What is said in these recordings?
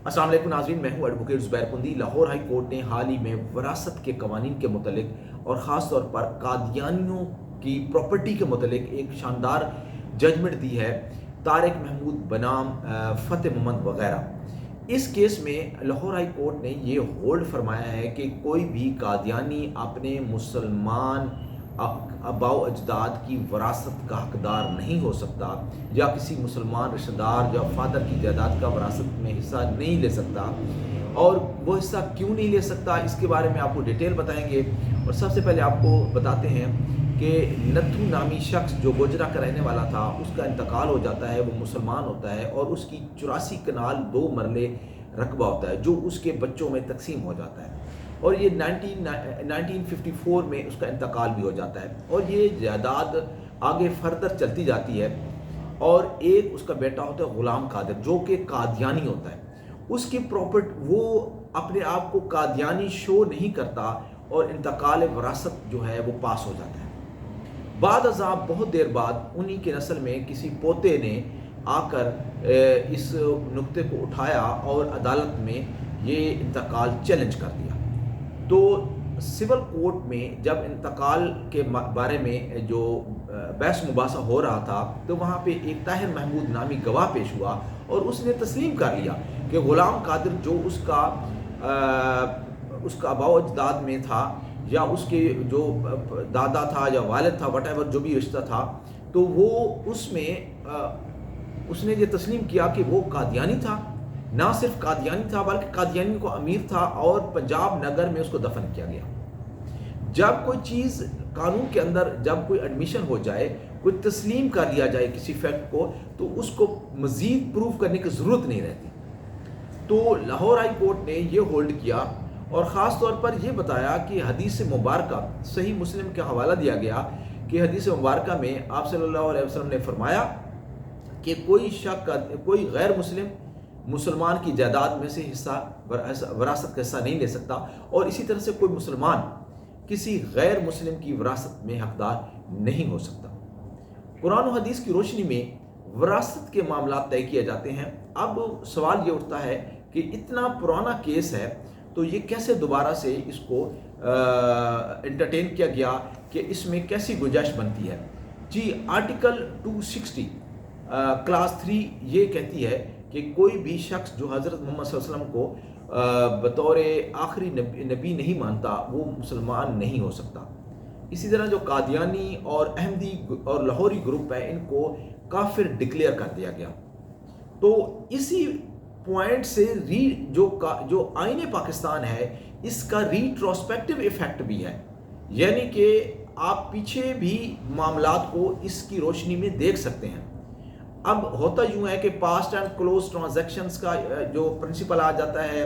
السلام علیکم ناظرین، میں ہوں ایڈوکیٹ زبیر کندی۔ لاہور ہائی کورٹ نے حال ہی میں وراثت کے قوانین کے متعلق اور خاص طور پر قادیانیوں کی پراپرٹی کے متعلق ایک شاندار ججمنٹ دی ہے، طارق محمود بنام فتح محمد وغیرہ۔ اس کیس میں لاہور ہائی کورٹ نے یہ ہولڈ فرمایا ہے کہ کوئی بھی قادیانی اپنے مسلمان آباء و اجداد کی وراثت کا حقدار نہیں ہو سکتا، یا کسی مسلمان رشتہ دار یا فادر کی جائیداد کا وراثت میں حصہ نہیں لے سکتا۔ اور وہ حصہ کیوں نہیں لے سکتا، اس کے بارے میں آپ کو ڈیٹیل بتائیں گے۔ اور سب سے پہلے آپ کو بتاتے ہیں کہ نتھو نامی شخص جو گوجرا کا رہنے والا تھا، اس کا انتقال ہو جاتا ہے، وہ مسلمان ہوتا ہے اور اس کی 84 کنال 2 مرلے رقبہ ہوتا ہے جو اس کے بچوں میں تقسیم ہو جاتا ہے، اور یہ 1954 میں اس کا انتقال بھی ہو جاتا ہے، اور یہ جائیداد آگے فردر چلتی جاتی ہے۔ اور ایک اس کا بیٹا ہوتا ہے غلام قادر، جو کہ قادیانی ہوتا ہے۔ اس کی وہ اپنے آپ کو قادیانی شو نہیں کرتا، اور انتقال وراثت جو ہے وہ پاس ہو جاتا ہے۔ بعد ازاں بہت دیر بعد انہی کے نسل میں کسی پوتے نے آ کر اس نقطے کو اٹھایا اور عدالت میں یہ انتقال چیلنج کر دیا۔ تو سول کورٹ میں جب انتقال کے بارے میں جو بحث مباحثہ ہو رہا تھا، تو وہاں پہ ایک طاہر محمود نامی گواہ پیش ہوا، اور اس نے تسلیم کر لیا کہ غلام قادر جو اس کا آباء و اجداد میں تھا، یا اس کے جو دادا تھا یا والد تھا، وٹ ایور جو بھی رشتہ تھا، تو وہ اس میں اس نے یہ تسلیم کیا کہ وہ قادیانی تھا۔ نہ صرف قادیانی تھا بلکہ قادیانی کو امیر تھا، اور پنجاب نگر میں اس کو دفن کیا گیا۔ جب کوئی چیز قانون کے اندر جب کوئی ایڈمیشن ہو جائے، کوئی تسلیم کر لیا جائے کسی فیکٹ کو، تو اس کو مزید پروف کرنے کی ضرورت نہیں رہتی۔ تو لاہور ہائی کورٹ نے یہ ہولڈ کیا، اور خاص طور پر یہ بتایا کہ حدیث مبارکہ صحیح مسلم کا حوالہ دیا گیا کہ حدیث مبارکہ میں آپ صلی اللہ علیہ وسلم نے فرمایا کہ کوئی غیر مسلمان کی جائیداد میں سے وراثت کا حصہ نہیں لے سکتا، اور اسی طرح سے کوئی مسلمان کسی غیر مسلم کی وراثت میں حقدار نہیں ہو سکتا۔ قرآن و حدیث کی روشنی میں وراثت کے معاملات طے کیے جاتے ہیں۔ اب سوال یہ اٹھتا ہے کہ اتنا پرانا کیس ہے، تو یہ کیسے دوبارہ سے اس کو انٹرٹین کیا گیا، کہ اس میں کیسی گنجائش بنتی ہے؟ جی، آرٹیکل 260 کلاس 3 یہ کہتی ہے کہ کوئی بھی شخص جو حضرت محمد صلی اللہ علیہ وسلم کو بطور آخری نبی نہیں مانتا، وہ مسلمان نہیں ہو سکتا۔ اسی طرح جو قادیانی اور احمدی اور لاہوری گروپ ہے، ان کو کافر ڈکلیئر کر دیا گیا۔ تو اسی پوائنٹ سے جو آئین پاکستان ہے، اس کا ریٹروسپیکٹو ایفیکٹ بھی ہے، یعنی کہ آپ پیچھے بھی معاملات کو اس کی روشنی میں دیکھ سکتے ہیں۔ اب ہوتا یوں ہے کہ پاسٹ اینڈ کلوز ٹرانزیکشنز کا جو پرنسپل آ جاتا ہے،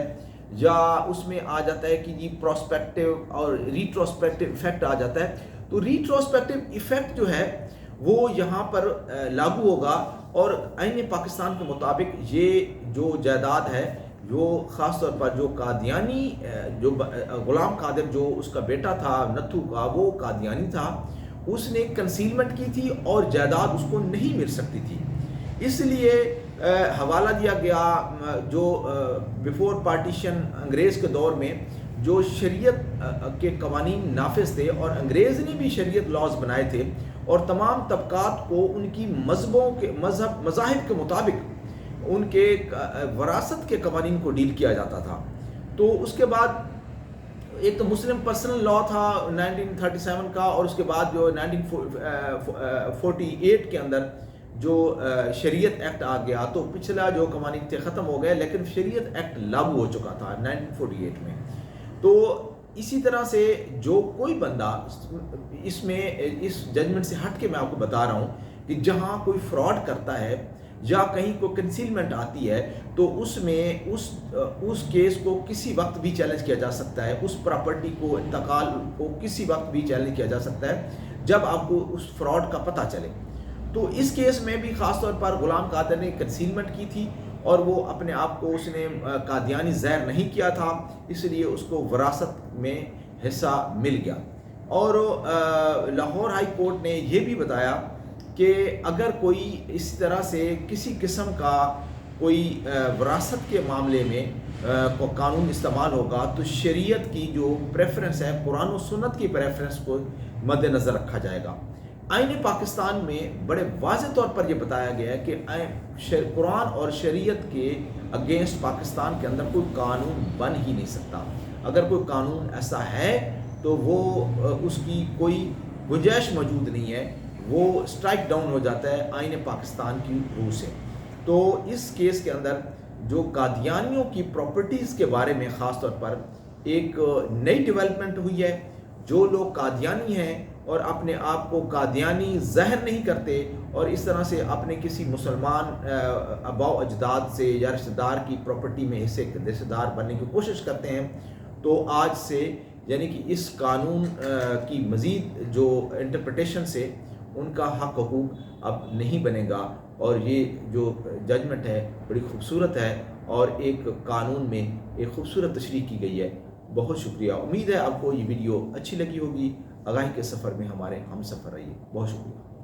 یا اس میں آ جاتا ہے کہ جی پروسپیکٹو اور ریٹروسپیکٹو ایفیکٹ آ جاتا ہے۔ تو ریٹروسپیکٹو ایفیکٹ جو ہے وہ یہاں پر لاگو ہوگا، اور آئین پاکستان کے مطابق یہ جو جائیداد ہے، جو خاص طور پر جو قادیانی جو غلام قادر جو اس کا بیٹا تھا نتھو کا، وہ قادیانی تھا، اس نے کنسیلمنٹ کی تھی اور جائیداد اس کو نہیں مل سکتی تھی۔ اس لیے حوالہ دیا گیا جو بیفور پارٹیشن انگریز کے دور میں جو شریعت کے قوانین نافذ تھے، اور انگریز نے بھی شریعت لاز بنائے تھے، اور تمام طبقات کو ان کی مذاہب کے مطابق ان کے وراثت کے قوانین کو ڈیل کیا جاتا تھا۔ تو اس کے بعد ایک تو مسلم پرسنل لا تھا 1937 کا، اور اس کے بعد جو 1948 کے اندر جو شریعت ایکٹ آ گیا، تو پچھلا جو قوانین تھے ختم ہو گئے، لیکن شریعت ایکٹ لاگو ہو چکا تھا 1948 میں۔ تو اسی طرح سے جو کوئی بندہ اس میں اس ججمنٹ سے ہٹ کے میں آپ کو بتا رہا ہوں کہ جہاں کوئی فراڈ کرتا ہے یا کہیں کو کنسیلمنٹ آتی ہے، تو اس میں اس کیس کو کسی وقت بھی چیلنج کیا جا سکتا ہے، اس پراپرٹی کو انتقال کو کسی وقت بھی چیلنج کیا جا سکتا ہے جب آپ کو اس فراڈ کا پتہ چلے۔ تو اس کیس میں بھی خاص طور پر غلام قادر نے کنسیلمنٹ کی تھی، اور وہ اپنے آپ کو اس نے قادیانی ظاہر نہیں کیا تھا، اس لیے اس کو وراثت میں حصہ مل گیا۔ اور لاہور ہائی کورٹ نے یہ بھی بتایا کہ اگر کوئی اس طرح سے کسی قسم کا کوئی وراثت کے معاملے میں قانون استعمال ہوگا تو شریعت کی جو پریفرنس ہے، قرآن و سنت کی پریفرنس کو مد نظر رکھا جائے گا۔ آئین پاکستان میں بڑے واضح طور پر یہ بتایا گیا ہے کہ قرآن اور شریعت کے اگینسٹ پاکستان کے اندر کوئی قانون بن ہی نہیں سکتا۔ اگر کوئی قانون ایسا ہے تو وہ اس کی کوئی گنجائش موجود نہیں ہے، وہ اسٹرائک ڈاؤن ہو جاتا ہے آئین پاکستان کی روح سے۔ تو اس کیس کے اندر جو قادیانیوں کی پراپرٹیز کے بارے میں خاص طور پر ایک نئی ڈیولپمنٹ ہوئی ہے۔ جو لوگ قادیانی ہیں اور اپنے آپ کو قادیانی ظاہر نہیں کرتے اور اس طرح سے اپنے کسی مسلمان آباء و اجداد سے یا رشتہ دار کی پراپرٹی میں حصہ دار بننے کی کوشش کرتے ہیں، تو آج سے یعنی کہ اس قانون کی مزید جو انٹرپریٹیشن سے ان کا حق حقوق اب نہیں بنے گا۔ اور یہ جو ججمنٹ ہے بڑی خوبصورت ہے اور ایک قانون میں ایک خوبصورت تشریح کی گئی ہے۔ بہت شکریہ۔ امید ہے آپ کو یہ ویڈیو اچھی لگی ہوگی۔ آگاہی کے سفر میں ہمارے ہم سفر رہیے۔ بہت شکریہ۔